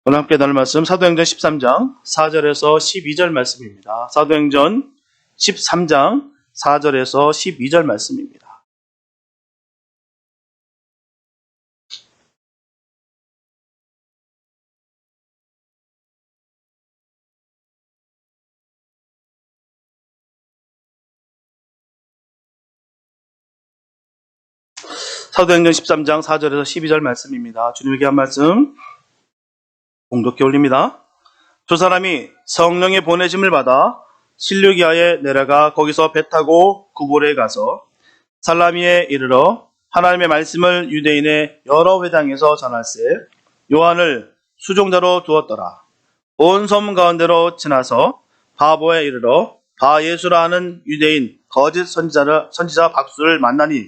오늘 함께 나눌 말씀 사도행전 13장 4절에서 12절 말씀입니다. 사도행전 13장 4절에서 12절 말씀입니다. 사도행전 13장 4절에서 12절 말씀입니다. 주님에게 한 말씀 공독해 올립니다. 두 사람이 성령의 보내심을 받아 실루기아에 내려가 거기서 배 타고 구보로에 가서 살라미에 이르러 하나님의 말씀을 유대인의 여러 회당에서 전할세 요한을 수종자로 두었더라. 온 섬 가운데로 지나서 바보에 이르러 바 예수라 하는 유대인 거짓 선지자 박수를 만나니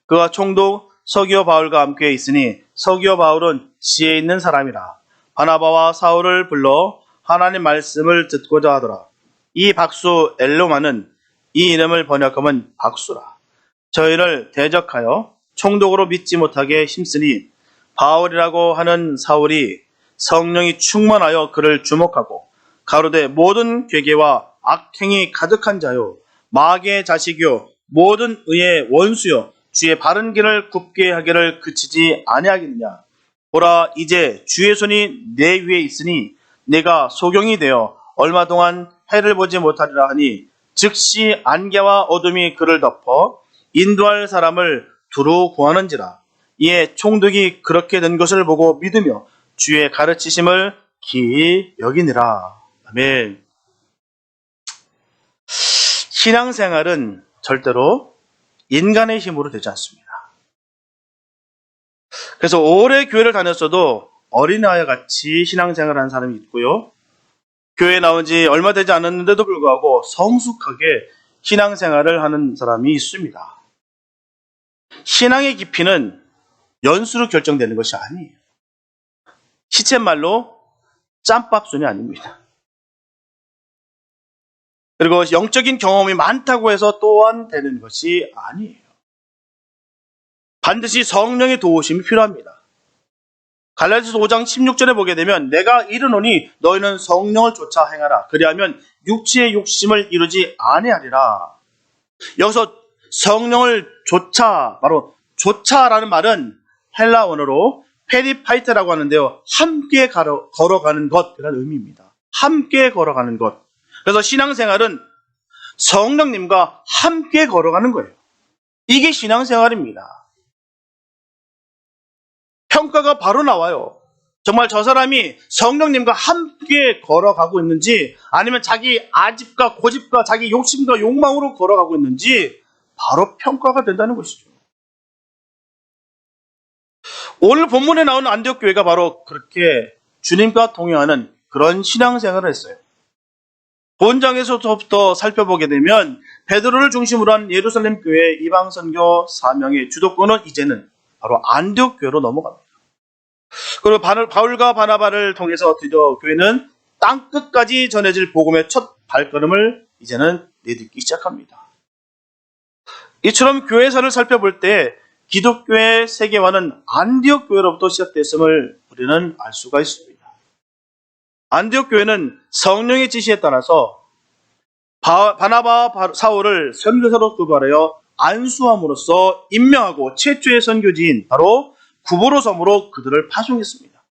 그가 총독 서기오 바울과 함께 있으니 서기오 바울은 지혜 있는 사람이라. 바나바와 사울을 불러 하나님 말씀을 듣고자 하더라. 이 박수 엘로마는 이 이름을 번역하면 박수라. 저희를 대적하여 총독으로 믿지 못하게 힘쓰니 바울이라고 하는 사울이 성령이 충만하여 그를 주목하고 가로되 모든 괴계와 악행이 가득한 자요 마귀의 자식이요 모든 의의 원수요 주의 바른 길을 굽게 하기를 그치지 아니하겠느냐. 보라 이제 주의 손이 내 위에 있으니 내가 소경이 되어 얼마 동안 해를 보지 못하리라 하니 즉시 안개와 어둠이 그를 덮어 인도할 사람을 두루 구하는지라. 이에 총독이 그렇게 된 것을 보고 믿으며 주의 가르치심을 기이 여기니라. 아멘. 신앙생활은 절대로 인간의 힘으로 되지 않습니다. 그래서 오래 교회를 다녔어도 어린아이와 같이 신앙생활하는 사람이 있고요. 교회에 나온 지 얼마 되지 않았는데도 불구하고 성숙하게 신앙생활을 하는 사람이 있습니다. 신앙의 깊이는 연수로 결정되는 것이 아니에요. 시쳇말로 짬밥순이 아닙니다. 그리고 영적인 경험이 많다고 해서 또한 되는 것이 아니에요. 반드시 성령의 도우심이 필요합니다. 갈라디아서 5장 16절에 보게 되면 내가 이르노니 너희는 성령을 쫓아 행하라. 그리하면 육체의 욕심을 이루지 아니하리라. 여기서 성령을 쫓아, 바로 쫓아라는 말은 헬라 원어로 페리파이테라고 하는데요. 함께 걸어가는 것이라는 의미입니다. 함께 걸어가는 것. 그래서 신앙생활은 성령님과 함께 걸어가는 거예요. 이게 신앙생활입니다. 평가가 바로 나와요. 정말 저 사람이 성령님과 함께 걸어가고 있는지 아니면 자기 아집과 고집과 자기 욕심과 욕망으로 걸어가고 있는지 바로 평가가 된다는 것이죠. 오늘 본문에 나오는 안디옥 교회가 바로 그렇게 주님과 동행하는 그런 신앙생활을 했어요. 본장에서부터 살펴보게 되면 베드로를 중심으로 한 예루살렘 교회 이방 선교 사명의 주도권은 이제는 바로 안디옥 교회로 넘어갑니다. 그리고 바울과 바나바를 통해서 드디어 교회는 땅끝까지 전해질 복음의 첫 발걸음을 이제는 내딛기 시작합니다. 이처럼 교회사를 살펴볼 때 기독교의 세계화는 안디옥 교회로부터 시작됐음을 우리는 알 수가 있습니다. 안디옥 교회는 성령의 지시에 따라서 바나바와 사울을 선교사로 고발하여 안수함으로써 임명하고 최초의 선교지인 바로 구보로 섬으로 그들을 파송했습니다.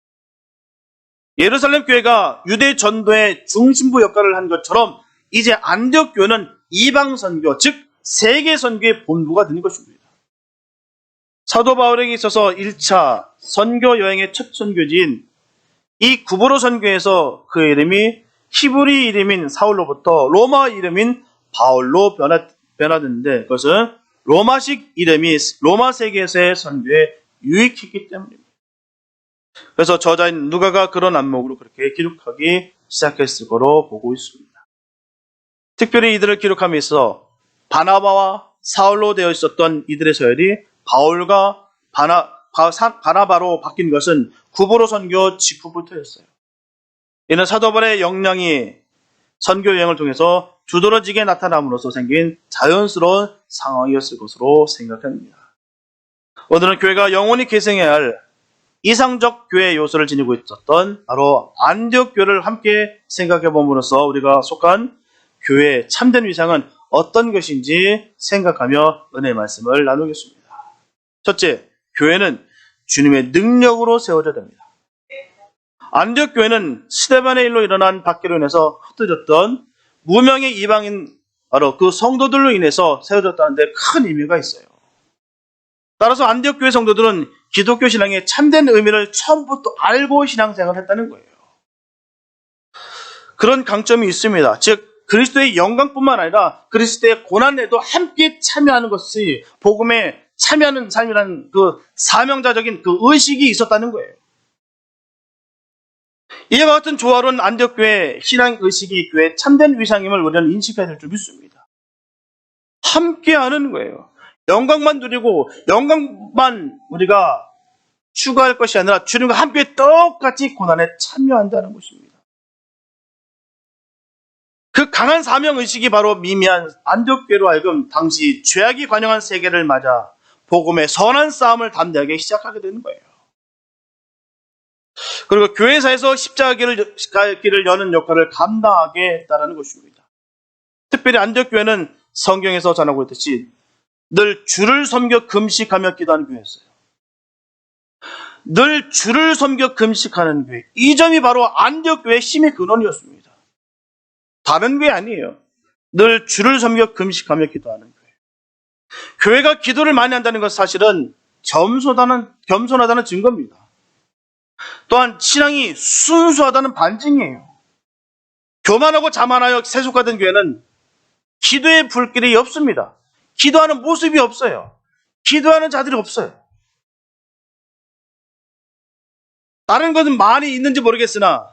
예루살렘 교회가 유대 전도의 중심부 역할을 한 것처럼 이제 안디옥 교회는 이방 선교, 즉 세계 선교의 본부가 되는 것입니다. 사도 바울에게 있어서 1차 선교 여행의 첫 선교지인 이 구보로 선교에서 그의 이름이 히브리 이름인 사울로부터 로마 이름인 바울로 변화됐는데 그것은 로마식 이름이 로마 세계에서의 선교에 유익했기 때문입니다. 그래서 저자인 누가가 그런 안목으로 그렇게 기록하기 시작했을 거로 보고 있습니다. 특별히 이들을 기록함에 있어 바나바와 사울로 되어 있었던 이들의 서열이 바울과 바나바로 바뀐 것은 구보로 선교 직후부터였어요. 이는 사도 바울의 역량이 선교 여행을 통해서 두드러지게 나타남으로써 생긴 자연스러운 상황이었을 것으로 생각합니다. 오늘은 교회가 영원히 계승해야 할 이상적 교회 요소를 지니고 있었던 바로 안디옥 교회를 함께 생각해 봄으로써 우리가 속한 교회의 참된 위상은 어떤 것인지 생각하며 은혜의 말씀을 나누겠습니다. 첫째, 교회는 주님의 능력으로 세워져야 됩니다. 안디옥 교회는 스데반의 일로 일어난 박해로 인해서 흩어졌던 무명의 이방인 바로 그 성도들로 인해서 세워졌다는 데 큰 의미가 있어요. 따라서 안디옥 교회 성도들은 기독교 신앙의 참된 의미를 처음부터 알고 신앙생활을 했다는 거예요. 그런 강점이 있습니다. 즉 그리스도의 영광뿐만 아니라 그리스도의 고난에도 함께 참여하는 것이 복음에 참여하는 삶이라는 그 사명자적인 그 의식이 있었다는 거예요. 이와 같은 조화로운 안디옥 교회 신앙 의식이 교회의 참된 위상임을 우리는 인식해야 될 줄 믿습니다. 함께하는 거예요. 영광만 누리고 영광만 우리가 추구할 것이 아니라 주님과 함께 똑같이 고난에 참여한다는 것입니다. 그 강한 사명의식이 바로 미미한 안디옥 교회로 하여금 당시 죄악이 관영한 세계를 맞아 복음의 선한 싸움을 담대하게 시작하게 되는 거예요. 그리고 교회사에서 십자가길을 여는 역할을 감당하게 했다는 것입니다. 특별히 안디옥 교회는 성경에서 전하고 있듯이 늘 주를 섬겨 금식하며 기도하는 교회였어요. 늘 주를 섬겨 금식하는 교회. 이 점이 바로 안디옥 교회의 힘의 근원이었습니다. 다른 교회 아니에요. 늘 주를 섬겨 금식하며 기도하는 교회. 교회가 기도를 많이 한다는 것은 사실은 겸손하다는 증거입니다. 또한 신앙이 순수하다는 반증이에요. 교만하고 자만하여 세속화된 교회는 기도의 불길이 없습니다. 기도하는 모습이 없어요. 기도하는 자들이 없어요. 다른 것은 많이 있는지 모르겠으나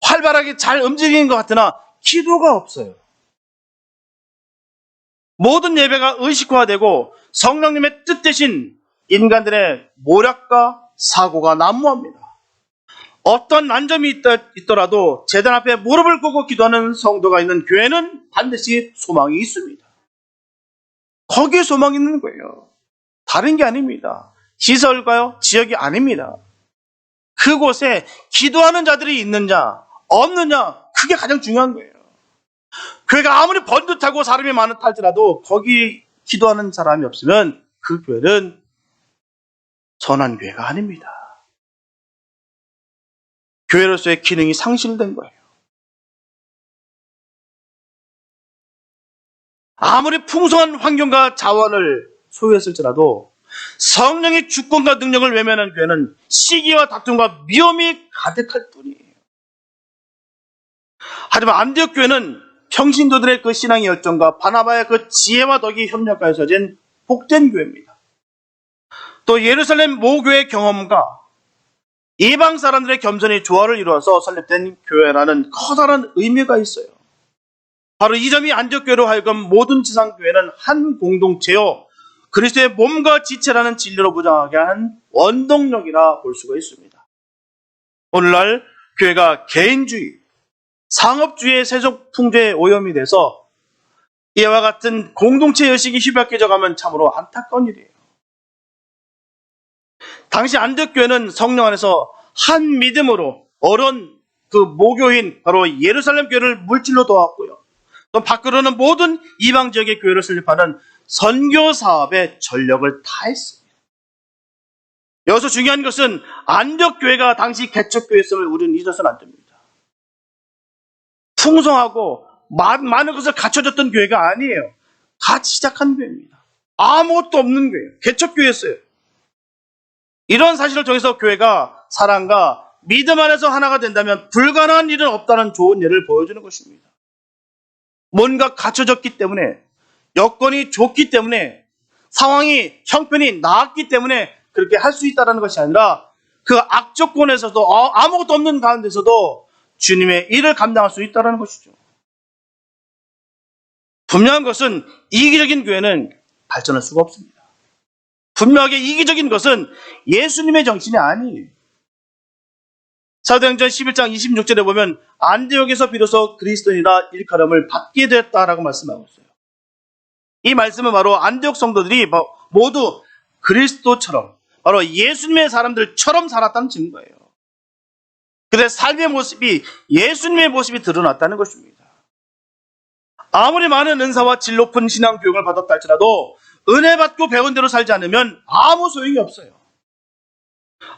활발하게 잘 움직이는 것 같으나 기도가 없어요. 모든 예배가 의식화되고 성령님의 뜻 대신 인간들의 모략과 사고가 난무합니다. 어떤 난점이 있더라도 제단 앞에 무릎을 꿇고 기도하는 성도가 있는 교회는 반드시 소망이 있습니다. 거기에 소망이 있는 거예요. 다른 게 아닙니다. 시설과요, 지역이 아닙니다. 그곳에 기도하는 자들이 있느냐, 없느냐, 그게 가장 중요한 거예요. 교회가 아무리 번듯하고 사람이 많다 할지라도 거기 기도하는 사람이 없으면 그 교회는 선한 교회가 아닙니다. 교회로서의 기능이 상실된 거예요. 아무리 풍성한 환경과 자원을 소유했을지라도 성령의 주권과 능력을 외면한 교회는 시기와 다툼과 위험이 가득할 뿐이에요. 하지만 안디옥 교회는 평신도들의 그 신앙의 열정과 바나바의 그 지혜와 덕이 협력하여 서진 복된 교회입니다. 또 예루살렘 모교의 경험과 이방 사람들의 겸손이 조화를 이루어서 설립된 교회라는 커다란 의미가 있어요. 바로 이 점이 안디옥 교회로 하여금 모든 지상교회는 한 공동체요 그리스도의 몸과 지체라는 진리로 무장하게 한 원동력이라 볼 수가 있습니다. 오늘날 교회가 개인주의, 상업주의의 세속 풍조에 오염이 돼서 이와 같은 공동체 의식이 휘발해져 가면 참으로 안타까운 일이에요. 당시 안디옥 교회는 성령 안에서 한 믿음으로 어려운 그 모교인 바로 예루살렘 교회를 물질로 도왔고요. 또 밖으로는 모든 이방 지역의 교회를 설립하는 선교 사업에 전력을 다했습니다. 여기서 중요한 것은 안디옥 교회가 당시 개척 교회였음을 우리는 잊어서는 안 됩니다. 풍성하고 많은 것을 갖춰줬던 교회가 아니에요. 같이 시작한 교회입니다. 아무것도 없는 교회예요. 개척 교회였어요. 이런 사실을 통해서 교회가 사랑과 믿음 안에서 하나가 된다면 불가능한 일은 없다는 좋은 예를 보여주는 것입니다. 뭔가 갖춰졌기 때문에, 여건이 좋기 때문에, 상황이 형편이 나았기 때문에 그렇게 할 수 있다는 것이 아니라 그 악조건에서도 아무것도 없는 가운데서도 주님의 일을 감당할 수 있다는 것이죠. 분명한 것은 이기적인 교회는 발전할 수가 없습니다. 분명하게 이기적인 것은 예수님의 정신이 아니에요. 사도행전 11장 26절에 보면 안디옥에서 비로소 그리스도인이라 일컬음을 받게 되었다라고 말씀하고 있어요. 이 말씀은 바로 안디옥 성도들이 모두 그리스도처럼 바로 예수님의 사람들처럼 살았다는 증거예요. 그들의 삶의 모습이 예수님의 모습이 드러났다는 것입니다. 아무리 많은 은사와 질 높은 신앙 교육을 받았다 할지라도 은혜 받고 배운 대로 살지 않으면 아무 소용이 없어요.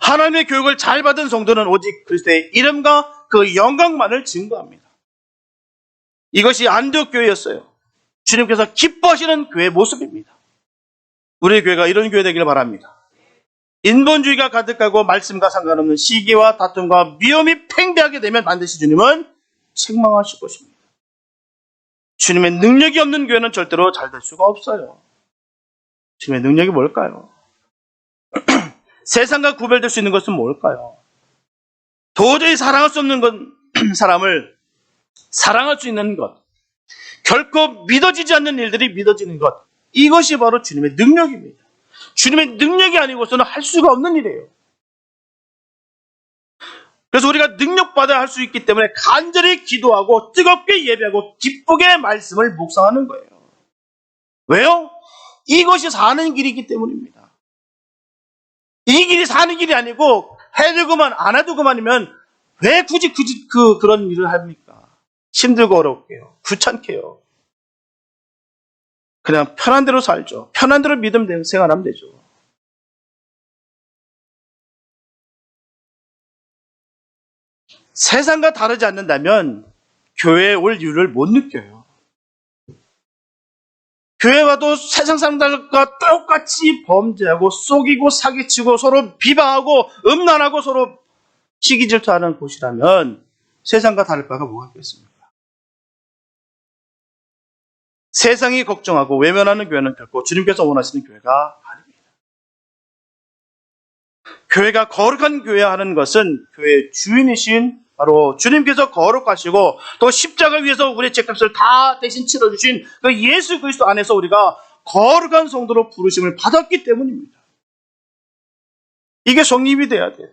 하나님의 교육을 잘 받은 성도는 오직 그리스도의 이름과 그 영광만을 증거합니다. 이것이 안디옥 교회였어요. 주님께서 기뻐하시는 교회 모습입니다. 우리 교회가 이런 교회 되기를 바랍니다. 인본주의가 가득하고 말씀과 상관없는 시기와 다툼과 위험이 팽배하게 되면 반드시 주님은 책망하실 것입니다. 주님의 능력이 없는 교회는 절대로 잘 될 수가 없어요. 주님의 능력이 뭘까요? 세상과 구별될 수 있는 것은 뭘까요? 도저히 사랑할 수 없는 건 사람을 사랑할 수 있는 것, 결코 믿어지지 않는 일들이 믿어지는 것, 이것이 바로 주님의 능력입니다. 주님의 능력이 아니고서는 할 수가 없는 일이에요. 그래서 우리가 능력받아야 할 수 있기 때문에 간절히 기도하고 뜨겁게 예배하고 기쁘게 말씀을 묵상하는 거예요. 왜요? 이것이 사는 길이기 때문입니다. 이 길이 사는 길이 아니고 해도 그만 안 해도 그만이면 왜 굳이 그런 일을 합니까? 힘들고 어렵게요. 귀찮게요. 그냥 편한 대로 살죠. 편한 대로 믿음 생활하면 되죠. 세상과 다르지 않는다면 교회에 올 이유를 못 느껴요. 교회 와도 세상 사람들과 똑같이 범죄하고 속이고 사기치고 서로 비방하고 음란하고 서로 시기질투하는 곳이라면 세상과 다를 바가 뭐가 있겠습니까? 세상이 걱정하고 외면하는 교회는 결코 주님께서 원하시는 교회가 아닙니다. 교회가 거룩한 교회야 하는 것은 교회의 주인이신 바로 주님께서 거룩하시고 또 십자가 위에서 우리의 죄값을 다 대신 치러주신 그 예수 그리스도 안에서 우리가 거룩한 성도로 부르심을 받았기 때문입니다. 이게 성립이 돼야 돼요.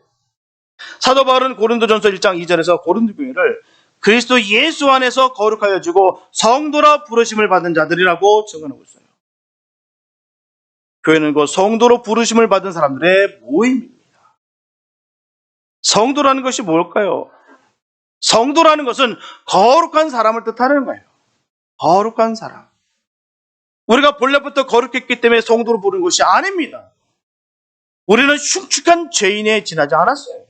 사도 바울은 고린도전서 1장 2절에서 고린도 교회를 그리스도 예수 안에서 거룩하여지고 성도라 부르심을 받은 자들이라고 증언하고 있어요. 교회는 그 성도로 부르심을 받은 사람들의 모임입니다. 성도라는 것이 뭘까요? 성도라는 것은 거룩한 사람을 뜻하는 거예요. 거룩한 사람. 우리가 본래부터 거룩했기 때문에 성도로 부르는 것이 아닙니다. 우리는 흉측한 죄인에 지나지 않았어요.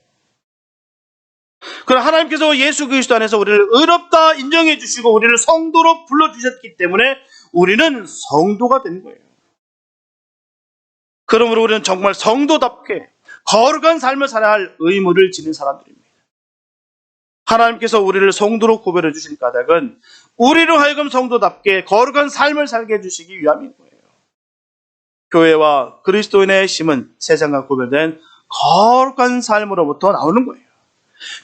그러나 하나님께서 예수 그리스도 안에서 우리를 의롭다 인정해 주시고 우리를 성도로 불러주셨기 때문에 우리는 성도가 된 거예요. 그러므로 우리는 정말 성도답게 거룩한 삶을 살아야 할 의무를 지닌 사람들입니다. 하나님께서 우리를 성도로 구별해 주신 까닭은 우리로 하여금 성도답게 거룩한 삶을 살게 해주시기 위함인 거예요. 교회와 그리스도인의 힘은 세상과 구별된 거룩한 삶으로부터 나오는 거예요.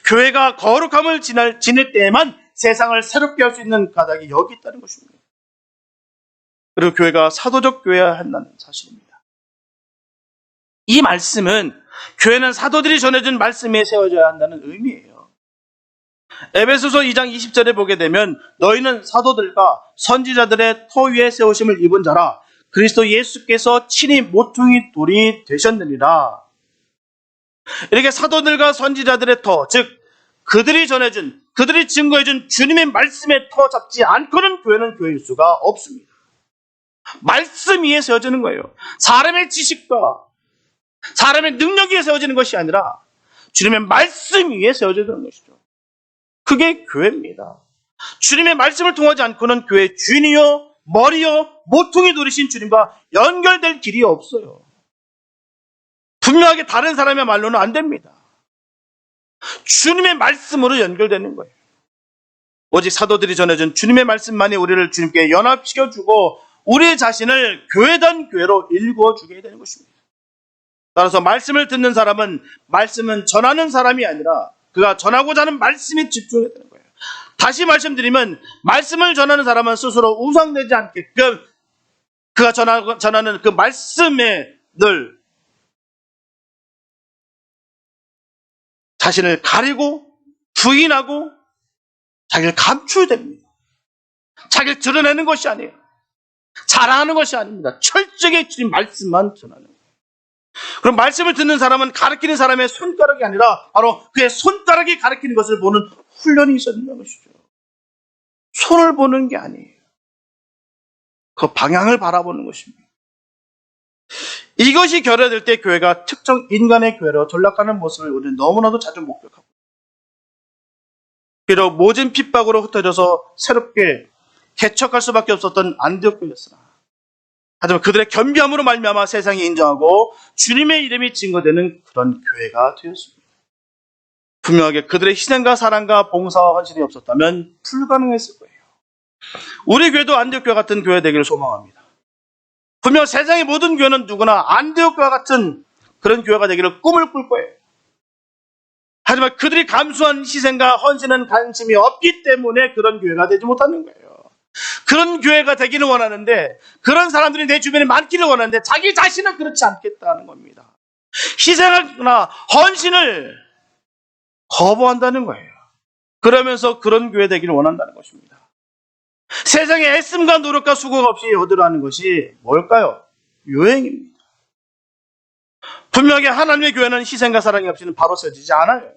교회가 거룩함을 지닐 때에만 세상을 새롭게 할 수 있는 까닭이 여기 있다는 것입니다. 그리고 교회가 사도적 교회여야 한다는 사실입니다. 이 말씀은 교회는 사도들이 전해준 말씀에 세워져야 한다는 의미예요. 에베소서 2장 20절에 보게 되면 너희는 사도들과 선지자들의 터 위에 세우심을 입은 자라 그리스도 예수께서 친히 모퉁이 돌이 되셨느니라. 이렇게 사도들과 선지자들의 터, 즉 그들이 전해준, 그들이 증거해준 주님의 말씀에 터 잡지 않고는 교회는 교회일 수가 없습니다. 말씀 위에 세워지는 거예요. 사람의 지식과 사람의 능력 위에 세워지는 것이 아니라 주님의 말씀 위에 세워지는 것이죠. 그게 교회입니다. 주님의 말씀을 통하지 않고는 교회의 주인이요, 머리요, 모퉁이 돌이신 주님과 연결될 길이 없어요. 분명하게 다른 사람의 말로는 안 됩니다. 주님의 말씀으로 연결되는 거예요. 오직 사도들이 전해준 주님의 말씀만이 우리를 주님께 연합시켜주고 우리 자신을 교회단 교회로 일구어주게 되는 것입니다. 따라서 말씀을 듣는 사람은 말씀은 전하는 사람이 아니라 그가 전하고자 하는 말씀에 집중해야 되는 거예요. 다시 말씀드리면 말씀을 전하는 사람은 스스로 우상되지 않게끔 그가 전하는 그 말씀에 늘 자신을 가리고 부인하고 자기를 감추어야 됩니다. 자기를 드러내는 것이 아니에요. 자랑하는 것이 아닙니다. 철저하게 주님 말씀만 전하는 거예요. 그럼 말씀을 듣는 사람은 가르치는 사람의 손가락이 아니라 바로 그의 손가락이 가르치는 것을 보는 훈련이 있어야 된다는 것이죠. 손을 보는 게 아니에요. 그 방향을 바라보는 것입니다. 이것이 결여될 때 교회가 특정 인간의 교회로 전락하는 모습을 우리는 너무나도 자주 목격하고, 비록 모진 핍박으로 흩어져서 새롭게 개척할 수밖에 없었던 안디옥 교회였으나, 하지만 그들의 겸비함으로 말미암아 세상이 인정하고 주님의 이름이 증거되는 그런 교회가 되었습니다. 분명하게 그들의 희생과 사랑과 봉사와 헌신이 없었다면 불가능했을 거예요. 우리 교회도 안디옥 교회 같은 교회 되기를 소망합니다. 분명 세상의 모든 교회는 누구나 안디옥 교회 같은 그런 교회가 되기를 꿈을 꿀 거예요. 하지만 그들이 감수한 희생과 헌신은 관심이 없기 때문에 그런 교회가 되지 못하는 거예요. 그런 교회가 되기를 원하는데, 그런 사람들이 내 주변에 많기를 원하는데 자기 자신은 그렇지 않겠다는 겁니다. 희생하거나 헌신을 거부한다는 거예요. 그러면서 그런 교회 되기를 원한다는 것입니다. 세상에 애씀과 노력과 수고가 없이 얻으라는 것이 뭘까요? 유행입니다. 분명히 하나님의 교회는 희생과 사랑이 없이는 바로 서지지 않아요.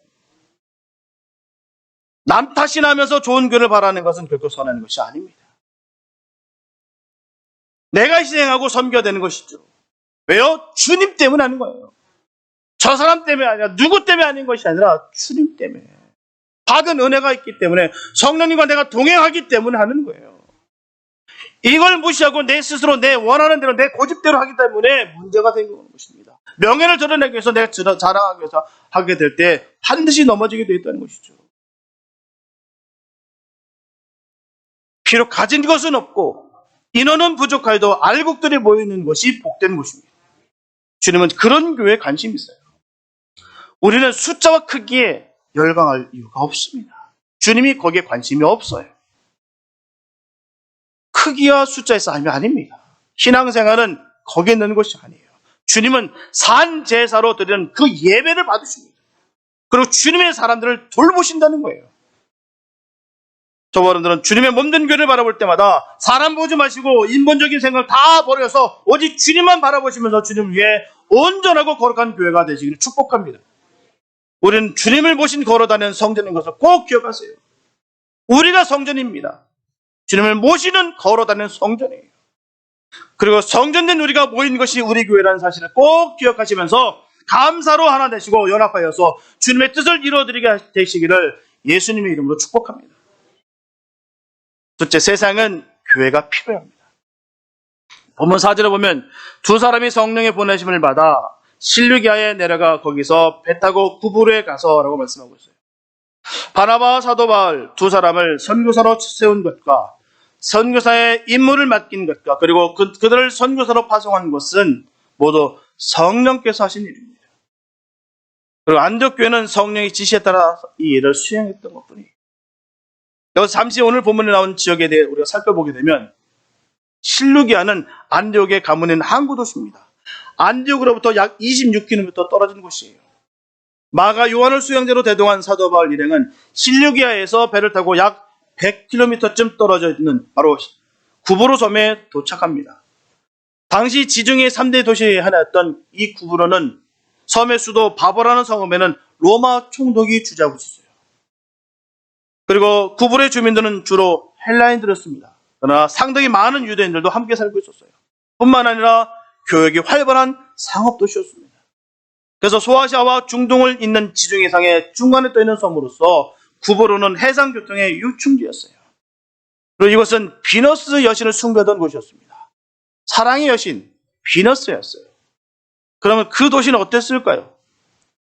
남 탓이나 하면서 좋은 교회를 바라는 것은 결코 선한 것이 아닙니다. 내가 희생하고 섬겨야 되는 것이죠. 왜요? 주님 때문에 하는 거예요. 저 사람 때문에 아니라, 누구 때문에 하는 것이 아니라 주님 때문에. 받은 은혜가 있기 때문에, 성령님과 내가 동행하기 때문에 하는 거예요. 이걸 무시하고 내 스스로 내 원하는 대로, 내 고집대로 하기 때문에 문제가 생기는 것입니다. 명예를 드러내기 위해서, 내가 자랑하기 위해서 하게 될 때 반드시 넘어지게 되어 있다는 것이죠. 비록 가진 것은 없고 인원은 부족하여도 알곡들이 모여있는 것이 복된 것입니다. 주님은 그런 교회에 관심이 있어요. 우리는 숫자와 크기에 열광할 이유가 없습니다. 주님이 거기에 관심이 없어요. 크기와 숫자의 싸움이 아닙니다. 신앙생활은 거기에 있는 것이 아니에요. 주님은 산제사로 드리는 그 예배를 받으십니다. 그리고 주님의 사람들을 돌보신다는 거예요. 저와 여러분들은 주님의 몸된 교회를 바라볼 때마다 사람 보지 마시고 인본적인 생각을 다 버려서 오직 주님만 바라보시면서 주님 위해 온전하고 거룩한 교회가 되시기를 축복합니다. 우리는 주님을 모신 걸어다니는 성전인 것을 꼭 기억하세요. 우리가 성전입니다. 주님을 모시는 걸어다니는 성전이에요. 그리고 성전된 우리가 모인 것이 우리 교회라는 사실을 꼭 기억하시면서 감사로 하나 되시고 연합하여서 주님의 뜻을 이루어드리게 되시기를 예수님의 이름으로 축복합니다. 둘째, 세상은 교회가 필요합니다. 본문 4절에 보면 두 사람이 성령의 보내심을 받아 실루기아에 내려가 거기서 배 타고 구브로에 가서 라고 말씀하고 있어요. 바나바와 사도 바울 두 사람을 선교사로 세운 것과 선교사의 임무를 맡긴 것과 그리고 그들을 선교사로 파송한 것은 모두 성령께서 하신 일입니다. 그리고 안디옥 교회는 성령의 지시에 따라 이 일을 수행했던 것뿐이에요. 여기서 잠시 오늘 본문에 나온 지역에 대해 우리가 살펴보게 되면 실루기아는 안디옥의 가문인 항구 도시입니다. 안디옥으로부터 약 26km 떨어진 곳이에요. 마가 요한을 수양제로 대동한 사도 바울 일행은 실루기아에서 배를 타고 약 100km쯤 떨어져 있는 바로 구브로 섬에 도착합니다. 당시 지중해 3대 도시의 하나였던 이 구브로는 섬의 수도 바보라는 성읍에는 로마 총독이 주재하고 있었어요. 그리고 구브로의 주민들은 주로 헬라인들이었습니다. 그러나 상당히 많은 유대인들도 함께 살고 있었어요. 뿐만 아니라 교역이 활발한 상업도시였습니다. 그래서 소아시아와 중동을 잇는 지중해상의 중간에 떠있는 섬으로서 구브로는 해상교통의 유충지였어요. 그리고 이것은 비너스 여신을 숭배하던 곳이었습니다. 사랑의 여신 비너스였어요. 그러면 그 도시는 어땠을까요?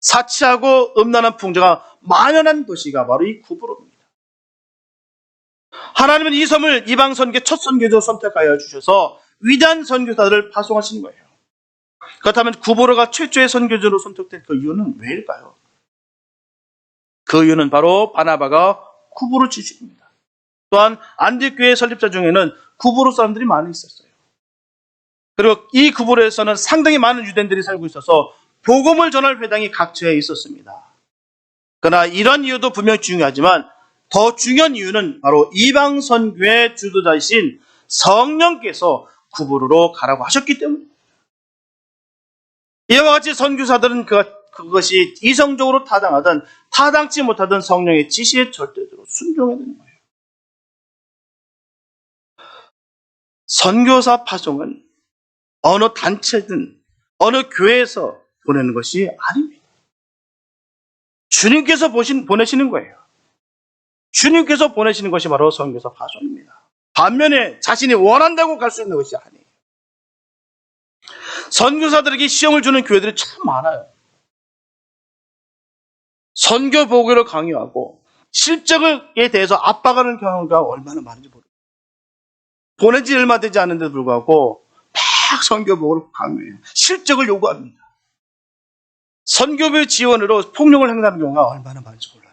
사치하고 음란한 풍조가 만연한 도시가 바로 이 구브로입니다. 하나님은 이 섬을 이방 선교 첫 선교지로 선택하여 주셔서 위대한 선교사들을 파송하신 거예요. 그렇다면 구브로가 최초의 선교지로 선택된 그 이유는 왜일까요? 그 이유는 바로 바나바가 구브로 출신입니다. 또한 안디옥 교회 설립자 중에는 구브로 사람들이 많이 있었어요. 그리고 이 구브로에서는 상당히 많은 유대인들이 살고 있어서 복음을 전할 회당이 각처에 있었습니다. 그러나 이런 이유도 분명히 중요하지만 더 중요한 이유는 바로 이방 선교의 주도자이신 성령께서 구브로로 가라고 하셨기 때문입니다. 이와 같이 선교사들은 그것이 이성적으로 타당하든 타당치 못하든 성령의 지시에 절대적으로 순종해야 되는 거예요. 선교사 파송은 어느 단체든 어느 교회에서 보내는 것이 아닙니다. 주님께서 보내시는 거예요. 주님께서 보내시는 것이 바로 선교사 파송입니다. 반면에 자신이 원한다고 갈 수 있는 것이 아니에요. 선교사들에게 시험을 주는 교회들이 참 많아요. 선교 보고를 강요하고 실적에 대해서 압박하는 경우가 얼마나 많은지 모르겠어요. 보낸 지 얼마 되지 않은데도 불구하고 막 선교 보고를 강요해요. 실적을 요구합니다. 선교부 지원으로 폭력을 행사하는 경우가 얼마나 많은지 몰라요.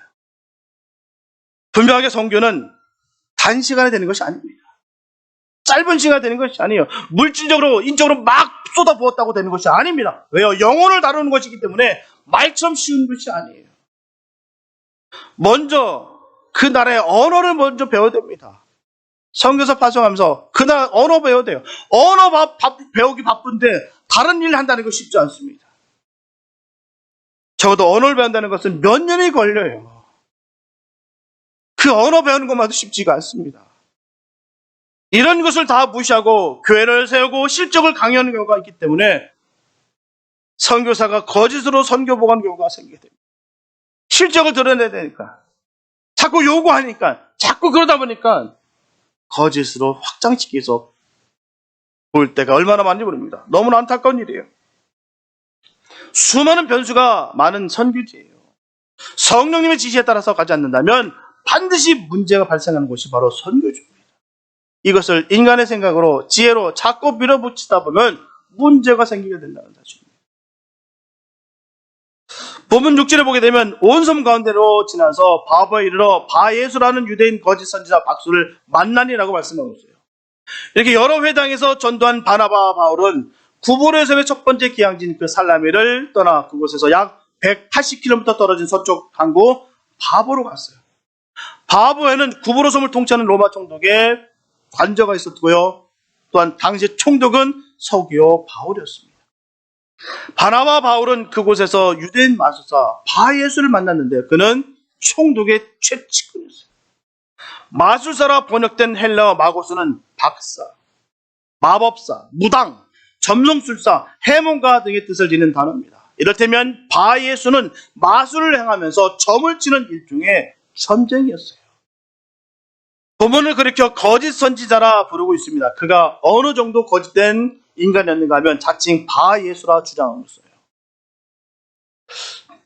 분명하게 선교는 단시간에 되는 것이 아닙니다. 짧은 시간에 되는 것이 아니에요. 물질적으로, 인적으로 막 쏟아부었다고 되는 것이 아닙니다. 왜요? 영혼을 다루는 것이기 때문에 말처럼 쉬운 것이 아니에요. 먼저 그 나라의 언어를 먼저 배워야 됩니다. 선교사 파송하면서 그 나라 언어 배워야 돼요. 언어 배우기 바쁜데 다른 일 한다는 거 쉽지 않습니다. 적어도 언어를 배운다는 것은 몇 년이 걸려요. 그 언어 배우는 것만도 쉽지가 않습니다. 이런 것을 다 무시하고 교회를 세우고 실적을 강요하는 경우가 있기 때문에 선교사가 거짓으로 선교복하는 경우가 생기게 됩니다. 실적을 드러내야 되니까. 자꾸 요구하니까. 자꾸 그러다 보니까 거짓으로 확장시켜서 볼 때가 얼마나 많은지 모릅니다. 너무나 안타까운 일이에요. 수많은 변수가 많은 선교지예요. 성령님의 지시에 따라서 가지 않는다면 반드시 문제가 발생하는 곳이 바로 선교지입니다. 이것을 인간의 생각으로 지혜로 자꾸 밀어붙이다 보면 문제가 생기게 된다는 사실입니다. 본문 6절에 보게 되면 온 섬 가운데로 지나서 바보에 이르러 바예수라는 유대인 거짓 선지자 박수를 만나니라고 말씀하고 있어요. 이렇게 여러 회당에서 전도한 바나바와 바울은 구보로에서의 첫 번째 기항지인 그 살라미를 떠나 그곳에서 약 180km 떨어진 서쪽 항구 바보로 갔어요. 바보에는 구보로 섬을 통치하는 로마 총독의 관저가 있었고요. 또한 당시 총독은 서기오 바울이었습니다. 바나바 바울은 그곳에서 유대인 마술사 바예수를 만났는데 그는 총독의 최측근이었어요. 마술사라 번역된 헬라어 마고스는 박사, 마법사, 무당, 점성술사, 해몽가 등의 뜻을 지닌 단어입니다. 이를테면 바예수는 마술을 행하면서 점을 치는 일종의 점쟁이였어요. 본문을 그렇게 거짓 선지자라 부르고 있습니다. 그가 어느 정도 거짓된 인간이었는가 하면 자칭 바예수라 주장하고 있어요.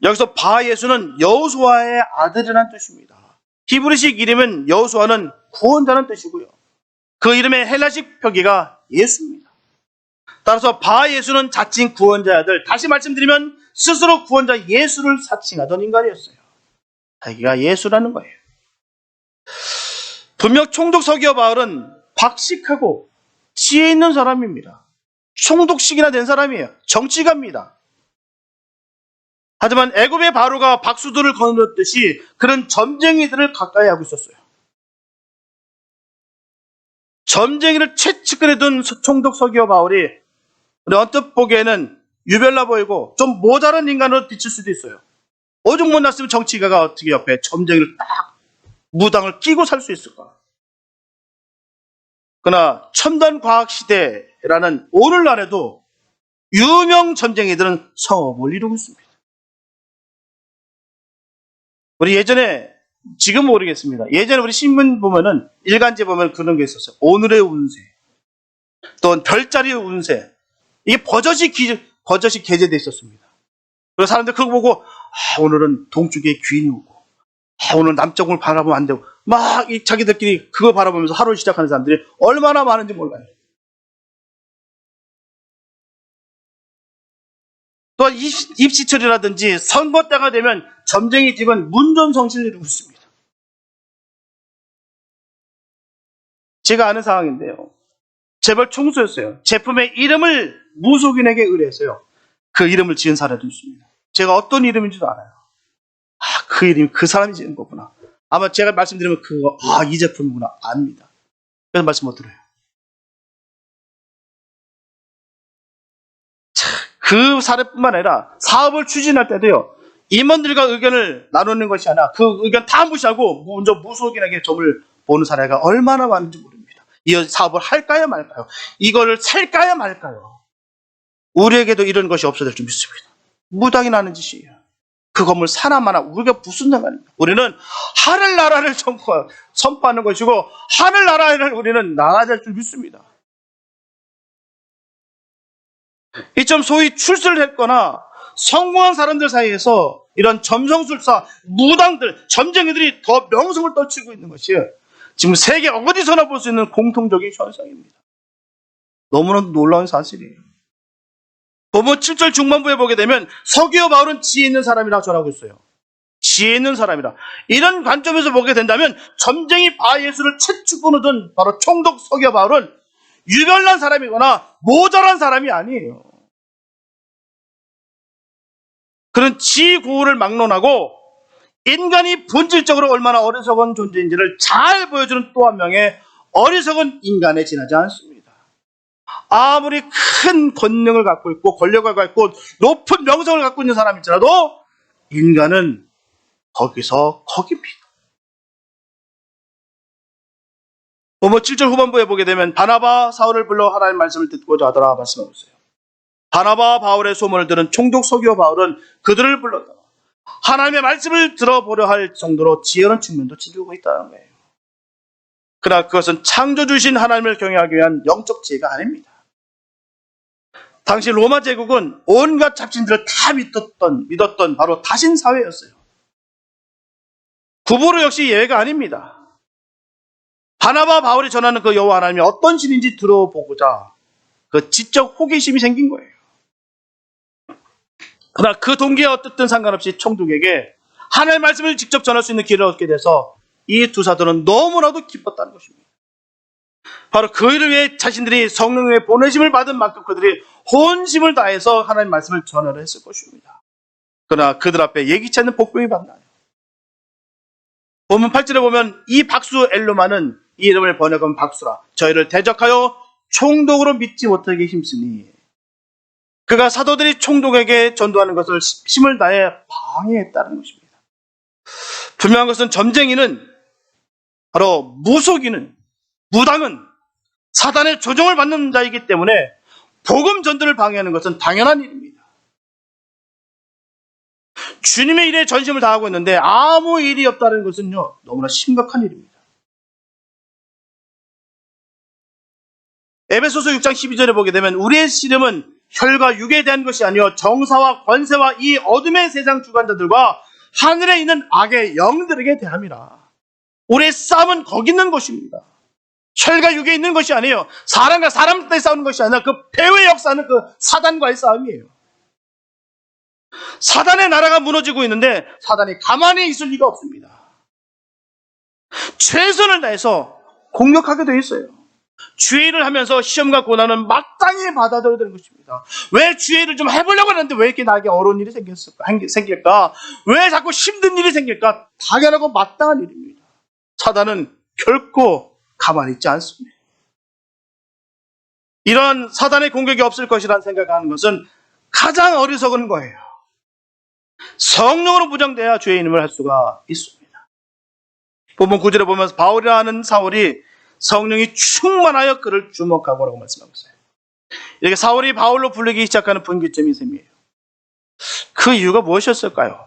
여기서 바예수는 여호수아의 아들이라는 뜻입니다. 히브리식 이름은 여호수아는 구원자라는 뜻이고요. 그 이름의 헬라식 표기가 예수입니다. 따라서 바예수는 자칭 구원자의 아들, 다시 말씀드리면 스스로 구원자 예수를 사칭하던 인간이었어요. 자기가 예수라는 거예요. 분명 총독 서기오 바울은 박식하고 지혜 있는 사람입니다. 총독식이나 된 사람이에요. 정치가입니다. 하지만 애굽의 바로가 박수들을 거느렸듯이 그런 점쟁이들을 가까이 하고 있었어요. 점쟁이를 최측근에 둔 총독 서기오 바울이 언뜻 보기에는 유별나 보이고 좀 모자란 인간으로 비칠 수도 있어요. 오죽 못났으면 정치가가 어떻게 옆에 점쟁이를 딱 무당을 끼고 살 수 있을까? 그러나 첨단 과학 시대라는 오늘날에도 유명 점쟁이들은 성업을 이루고 있습니다. 우리 예전에, 지금 모르겠습니다. 예전에 우리 신문 보면은, 일간지 보면 그런 게 있었어요. 오늘의 운세, 또 별자리의 운세. 이게 버젓이 게재되어 있었습니다. 그래서 사람들 그거 보고, 오늘은 동쪽에 귀인이 오고, 오늘 남쪽을 바라보면 안 되고, 막 자기들끼리 그거 바라보면서 하루를 시작하는 사람들이 얼마나 많은지 몰라요. 또한 입시철이라든지 선거 때가 되면 점쟁이 집은 문전성시를 이루고 있습니다. 제가 아는 상황인데요. 재벌 총수였어요. 제품의 이름을 무속인에게 의뢰했어요. 그 이름을 지은 사례도 있습니다. 제가 어떤 이름인지도 알아요. 그 이름이 그 사람이 지은 거구나. 아마 제가 말씀드리면 그거, 이 제품이구나. 압니다. 그래서 말씀 못 들어요. 그 그 사례뿐만 아니라 사업을 추진할 때도요, 임원들과 의견을 나누는 것이 아니라 그 의견 다 무시하고 먼저 무속인에게 점을 보는 사례가 얼마나 많은지 모릅니다. 이 사업을 할까요 말까요? 이거를 살까요 말까요? 우리에게도 이런 것이 없어질 줄 믿습니다. 무당이 나는 짓이에요. 그 건물 사나 마나 우리가 무슨 상관입니까? 우리는 하늘나라를 선포하는 것이고 하늘나라를 우리는 나아질 줄 믿습니다. 이처럼 소위 출세를 했거나 성공한 사람들 사이에서 이런 점성술사, 무당들, 점쟁이들이 더 명성을 떨치고 있는 것이 지금 세계 어디서나 볼 수 있는 공통적인 현상입니다. 너무나 놀라운 사실이에요. 본문 7절 중반부에 보게 되면 서기오 바울은 지혜 있는 사람이라고 전하고 있어요. 지혜 있는 사람이라. 이런 관점에서 보게 된다면 점쟁이 바예수를 채찍으로 든 바로 총독 서기오 바울은 유별난 사람이거나 모자란 사람이 아니에요. 그런 지구를 막론하고 인간이 본질적으로 얼마나 어리석은 존재인지를 잘 보여주는 또 한 명의 어리석은 인간에 지나지 않습니다. 아무리 큰 권능을 갖고 있고 권력을 갖고 있고 높은 명성을 갖고 있는 사람일지라도 인간은 거기서 거깁니다. 뭐 7절 후반부에 보게 되면 바나바 사울을 불러 하나님의 말씀을 듣고자 하더라 말씀하고 있어요. 바나바 바울의 소문을 들은 총독 서기오 바울은 그들을 불렀다. 하나님의 말씀을 들어보려 할 정도로 지혜로운 측면도 지니고 있다는 거예요. 그러나 그것은 창조주신 하나님을 경외하기 위한 영적 지혜가 아닙니다. 당시 로마 제국은 온갖 잡신들을 다 믿었던 바로 다신 사회였어요. 구보로 역시 예외가 아닙니다. 바나바 바울이 전하는 그 여호와 하나님이 어떤 신인지 들어보고자 그 지적 호기심이 생긴 거예요. 그러나 그 동기와 어떻든 상관없이 총독에게 하나님의 말씀을 직접 전할 수 있는 기회를 얻게 돼서 이 두 사도는 너무나도 기뻤다는 것입니다. 바로 그 일을 위해 자신들이 성령의 보내심을 받은 만큼 그들이 혼심을 다해서 하나님의 말씀을 전하려 했을 것입니다. 그러나 그들 앞에 예기치 않는 복병이 만나요. 본문 8절에 보면 이 박수 엘루마는 이 이름을 번역하면 박수라. 저희를 대적하여 총독으로 믿지 못하게 힘쓰니 그가 사도들이 총독에게 전도하는 것을 힘을 다해 방해했다는 것입니다. 분명한 것은 점쟁이는 바로 무속인은 무당은 사단의 조종을 받는 자이기 때문에 복음 전도를 방해하는 것은 당연한 일입니다. 주님의 일에 전심을 다하고 있는데 아무 일이 없다는 것은요 너무나 심각한 일입니다. 에베소서 6장 12절에 보게 되면 우리의 씨름은 혈과 육에 대한 것이 아니요 정사와 권세와 이 어둠의 세상 주관자들과 하늘에 있는 악의 영들에게 대함이라. 우리의 싸움은 거기 있는 것입니다. 혈과 육에 있는 것이 아니에요. 사람과 사람과의 싸우는 것이 아니라 그 배후의 역사는 그 사단과의 싸움이에요. 사단의 나라가 무너지고 있는데 사단이 가만히 있을 리가 없습니다. 최선을 다해서 공격하게 되어 있어요. 주의를 하면서 시험과 고난은 마땅히 받아들여야 되는 것입니다. 왜 주의를 좀 해보려고 하는데 왜 이렇게 나에게 어려운 일이 생길까? 왜 자꾸 힘든 일이 생길까? 당연하고 마땅한 일입니다. 사단은 결코 가만히 있지 않습니다. 이러한 사단의 공격이 없을 것이라는 생각하는 것은 가장 어리석은 거예요. 성령으로 무장돼야 주의 이름을 할 수가 있습니다. 본문 9절에 보면 바울이라는 사울이 성령이 충만하여 그를 주목하고라고 말씀하고 있어요. 이렇게 사울이 바울로 불리기 시작하는 분기점이 셈이에요. 그 이유가 무엇이었을까요?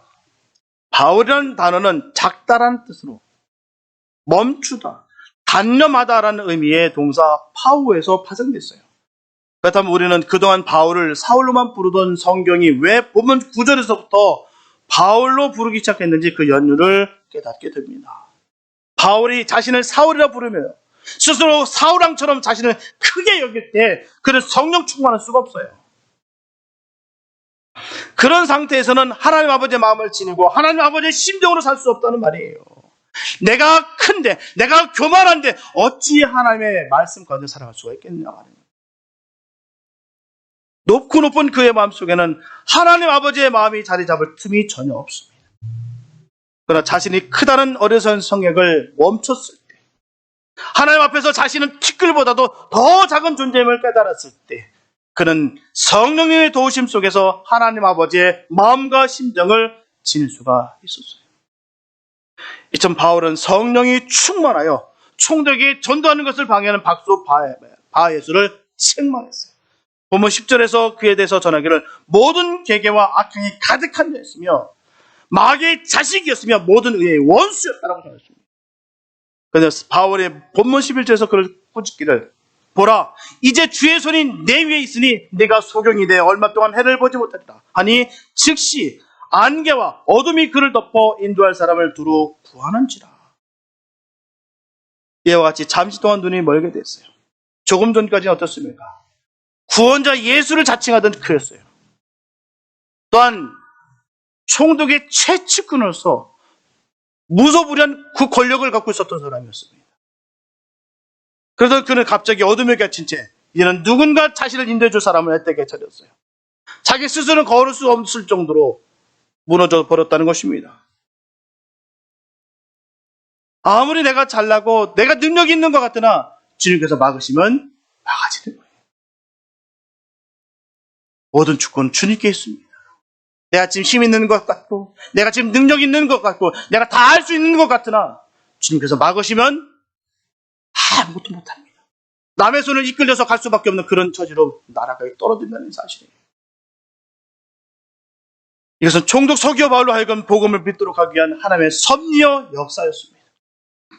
바울이라는 단어는 작다라는 뜻으로 멈추다, 단념하다라는 의미의 동사 파우에서 파생됐어요. 그렇다면 우리는 그동안 바울을 사울로만 부르던 성경이 왜 본문 9절에서부터 바울로 부르기 시작했는지 그 연유를 깨닫게 됩니다. 바울이 자신을 사울이라 부르며 스스로 사울왕처럼 자신을 크게 여길 때 그는 성령 충만할 수가 없어요. 그런 상태에서는 하나님 아버지의 마음을 지니고 하나님 아버지의 심정으로 살 수 없다는 말이에요. 내가 큰데, 내가 교만한데 어찌 하나님의 말씀 가운데 살아갈 수가 있겠냐 말이에요. 높고 높은 그의 마음속에는 하나님 아버지의 마음이 자리 잡을 틈이 전혀 없습니다. 그러나 자신이 크다는 어리석은 성격을 멈췄을 때, 하나님 앞에서 자신은 티끌보다도 더 작은 존재임을 깨달았을 때, 그는 성령님의 도우심 속에서 하나님 아버지의 마음과 심정을 지닐 수가 있었어요. 이처럼 바울은 성령이 충만하여 총독에게 전도하는 것을 방해하는 박수 바예수를 책망했어요. 본문 10절에서 그에 대해서 전하기를 모든 계계와 악행이 가득한 자였으며 마귀의 자식이었으며 모든 의의 원수였다라고 전했습니다. 그래서 바울의 본문 11절에서 그를 꾸짖기를 보라 이제 주의 손이 내 위에 있으니 내가 소경이 돼 얼마 동안 해를 보지 못했다 하니 즉시 안개와 어둠이 그를 덮어 인도할 사람을 두루 구하는지라. 이와 같이 잠시 동안 눈이 멀게 됐어요. 조금 전까지는 어떻습니까? 구원자 예수를 자칭하던 그였어요. 또한 총독의 최측근으로서 무소불위한 그 권력을 갖고 있었던 사람이었습니다. 그래서 그는 갑자기 어둠에 갇힌 채 이제는 누군가 자신을 인도해 줄 사람을 앳되게 찾았어요. 자기 스스로는 걸을 수 없을 정도로 무너져 버렸다는 것입니다. 아무리 내가 잘나고 내가 능력이 있는 것 같으나 주님께서 막으시면 막아지는 거예요. 모든 주권은 주님께 있습니다. 내가 지금 힘 있는 것 같고 내가 지금 능력 있는 것 같고 내가 다 할 수 있는 것 같으나 주님께서 막으시면 아무것도 못합니다. 남의 손을 이끌려서 갈 수밖에 없는 그런 처지로 나라가 떨어진다는 사실이에요. 이것은 총독 서기오 바울로 하여금 복음을 믿도록 하기 위한 하나님의 섭리와 역사였습니다.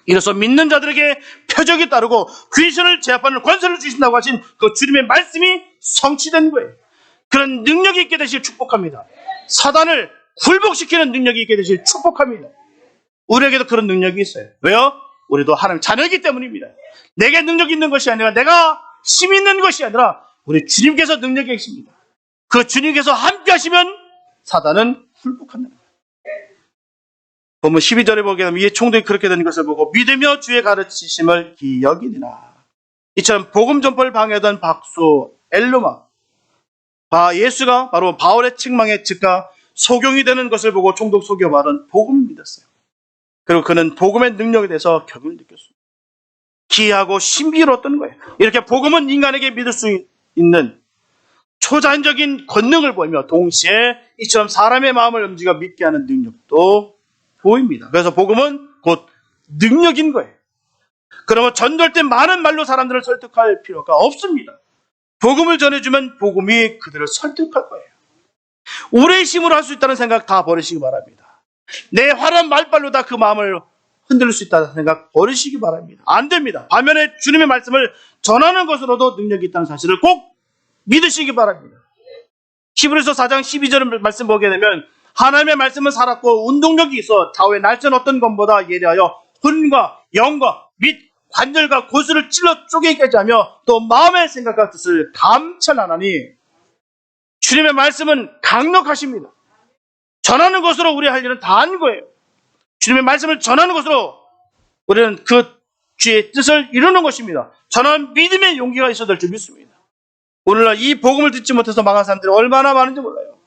이로써 믿는 자들에게 표적이 따르고 귀신을 제압하는 권세를 주신다고 하신 그 주님의 말씀이 성취된 거예요. 그런 능력이 있게 되실 축복합니다. 사단을 굴복시키는 능력이 있게 되실 축복합니다. 우리에게도 그런 능력이 있어요. 왜요? 우리도 하나님 자녀이기 때문입니다. 내게 능력이 있는 것이 아니라 내가 힘 있는 것이 아니라 우리 주님께서 능력이 있습니다. 그 주님께서 함께 하시면 사단은 굴복한다. 본문 12절에 보게 되면 이에 총독이 그렇게 된 것을 보고 믿으며 주의 가르치심을 기여기니라. 이처럼 복음 전파를 방해하던 박수 엘루마 예수가 바로 바울의 책망에 즉각 소경이 되는 것을 보고 총독 서기오 바울은 복음을 믿었어요. 그리고 그는 복음의 능력에 대해서 격을 느꼈습니다. 기이하고 신비로웠던 거예요. 이렇게 복음은 인간에게 믿을 수 있는 초자연적인 권능을 보이며 동시에 이처럼 사람의 마음을 움직여 믿게 하는 능력도 보입니다. 그래서 복음은 곧 능력인 거예요. 그러면 전도할 때 많은 말로 사람들을 설득할 필요가 없습니다. 복음을 전해주면 복음이 그들을 설득할 거예요. 우리의 힘으로 할 수 있다는 생각 다 버리시기 바랍니다. 내 화려한 말빨로 다 그 마음을 흔들 수 있다는 생각 버리시기 바랍니다. 안 됩니다. 반면에 주님의 말씀을 전하는 것으로도 능력이 있다는 사실을 꼭 믿으시기 바랍니다. 히브리서 4장 12절 말씀 보게 되면 하나님의 말씀은 살았고 운동력이 있어 좌우의 날선 어떤 것보다 예리하여 혼과 영과 및 관절과 고수를 찔러 쪼개게 하며 또 마음의 생각과 뜻을 감찰하나니 주님의 말씀은 강력하십니다. 전하는 것으로 우리 할 일은 다 한 거예요. 주님의 말씀을 전하는 것으로 우리는 그 주의 뜻을 이루는 것입니다. 저는 믿음의 용기가 있어야 될 줄 믿습니다. 오늘날 이 복음을 듣지 못해서 망한 사람들이 얼마나 많은지 몰라요.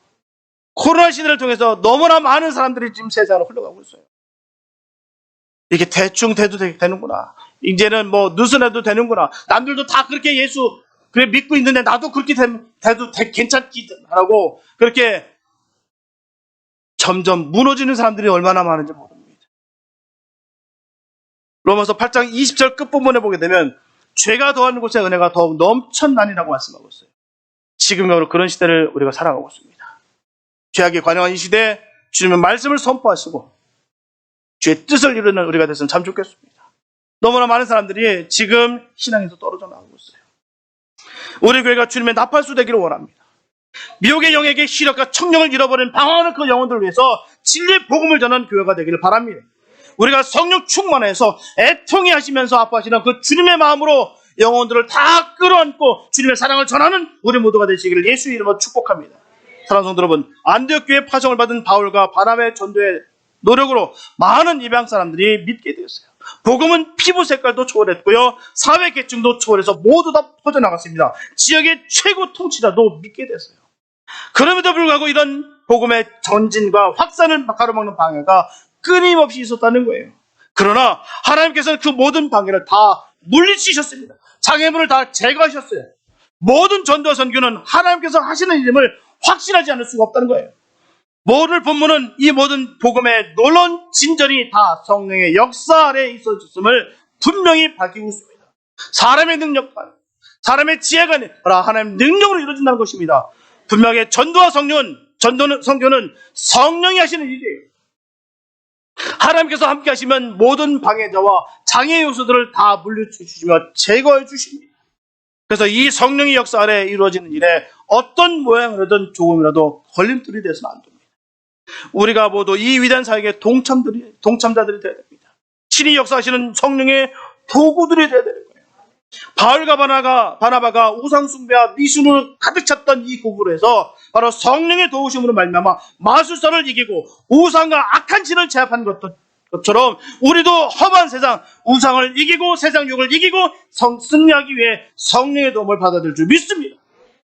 코로나 시대를 통해서 너무나 많은 사람들이 지금 세상으로 흘러가고 있어요. 이렇게 대충 돼도 되는구나. 이제는 뭐 느슨해도 되는구나. 남들도 다 그렇게 예수 그래 믿고 있는데 나도 그렇게 돼도 괜찮기든 하라고 그렇게 점점 무너지는 사람들이 얼마나 많은지 모릅니다. 로마서 8장 20절 끝부분에 보게 되면 죄가 더한 곳에 은혜가 더욱 넘쳐나니라고 말씀하고 있어요. 지금으로 그런 시대를 우리가 살아가고 있습니다. 죄악에 관영한 이 시대에 주님의 말씀을 선포하시고 주의 뜻을 이루는 우리가 됐으면 참 좋겠습니다. 너무나 많은 사람들이 지금 신앙에서 떨어져 나오고 있어요. 우리 교회가 주님의 나팔수 되기를 원합니다. 미혹의 영에게 시력과 청력을 잃어버린 방황하는 그 영혼들을 위해서 진리의 복음을 전하는 교회가 되기를 바랍니다. 우리가 성령 충만해서 애통해 하시면서 아파하시는 그 주님의 마음으로 영혼들을 다 끌어안고 주님의 사랑을 전하는 우리 모두가 되시기를 예수 이름으로 축복합니다. 사랑하는 성도 여러분, 안디옥 교회 파송을 받은 바울과 바나바의 전도의 노력으로 많은 입양 사람들이 믿게 되었어요. 복음은 피부 색깔도 초월했고요, 사회 계층도 초월해서 모두 다 퍼져나갔습니다. 지역의 최고 통치자도 믿게 됐어요. 그럼에도 불구하고 이런 복음의 전진과 확산을 가로막는 방해가 끊임없이 있었다는 거예요. 그러나 하나님께서는 그 모든 방해를 다 물리치셨습니다. 장애물을 다 제거하셨어요. 모든 전도와 선교는 하나님께서 하시는 일임을 확신하지 않을 수가 없다는 거예요. 오늘 본문은 이 모든 복음의 놀라운 진전이 다 성령의 역사 아래에 있어졌음을 분명히 밝히고 있습니다. 사람의 능력과 사람의 지혜가 아니라 하나님의 능력으로 이루어진다는 것입니다. 분명히 전도와 선교는 성령이 하시는 일이에요. 하나님께서 함께 하시면 모든 방해자와 장애 요소들을 다 물리주시며 제거해 주십니다. 그래서 이 성령의 역사 아래에 이루어지는 일에 어떤 모양이라든 조금이라도 걸림돌이 되어서는 안 됩니다. 우리가 모두 이 위대한 사역의 동참자들이 되어야 됩니다. 친히 역사하시는 성령의 도구들이 되어야 되는 거예요. 바울과 바나바가 우상숭배와 미신으로 가득 찼던 이 고구려에서 바로 성령의 도우심으로 말미암아 마술사를 이기고 우상과 악한 신을 제압한 것처럼 우리도 험한 세상, 우상을 이기고 세상 욕을 이기고 승리하기 위해 성령의 도움을 받아야 될 줄 믿습니다.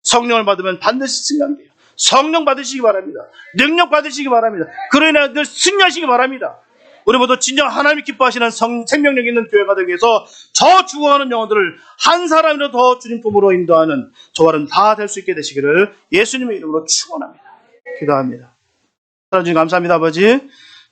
성령을 받으면 반드시 승리하게 돼요. 성령 받으시기 바랍니다. 능력 받으시기 바랍니다. 그로 인해 늘 승리하시기 바랍니다. 우리 모두 진정 하나님이 기뻐하시는 생명력 있는 교회가 되기 위해서 저 죽어가는 영혼들을 한 사람이라도 더 주님 품으로 인도하는 저와는 다 될 수 있게 되시기를 예수님의 이름으로 축원합니다. 기도합니다. 하나님 주님 감사합니다. 아버지,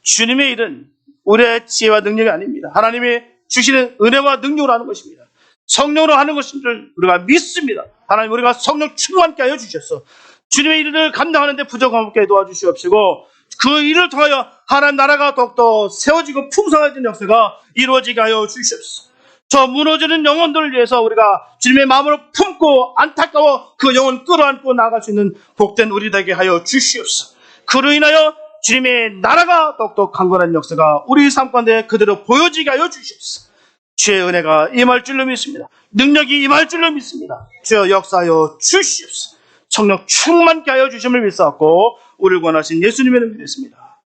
주님의 일은 우리의 지혜와 능력이 아닙니다. 하나님이 주시는 은혜와 능력으로 하는 것입니다. 성령으로 하는 것인 줄 우리가 믿습니다. 하나님, 우리가 성령 충만케 하여 주셔서 주님의 일을 감당하는데 부족함 없게 도와주시옵시고 그 일을 통하여 하나님 나라가 더욱더 세워지고 풍성해진 역사가 이루어지게 하여 주시옵소서. 저 무너지는 영혼들을 위해서 우리가 주님의 마음으로 품고 안타까워 그 영혼 끌어안고 나아갈 수 있는 복된 우리 되게 하여 주시옵소서. 그로 인하여 주님의 나라가 더욱더 강건한 역사가 우리 삶 가운데 그대로 보여지게 하여 주시옵소서. 주의 은혜가 임할 줄로 믿습니다. 능력이 임할 줄로 믿습니다. 주여 역사하여 주시옵소서. 성령 충만케 하여 주심을 믿사옵고 우리를 권하신 예수님의 이름으로 믿습니다.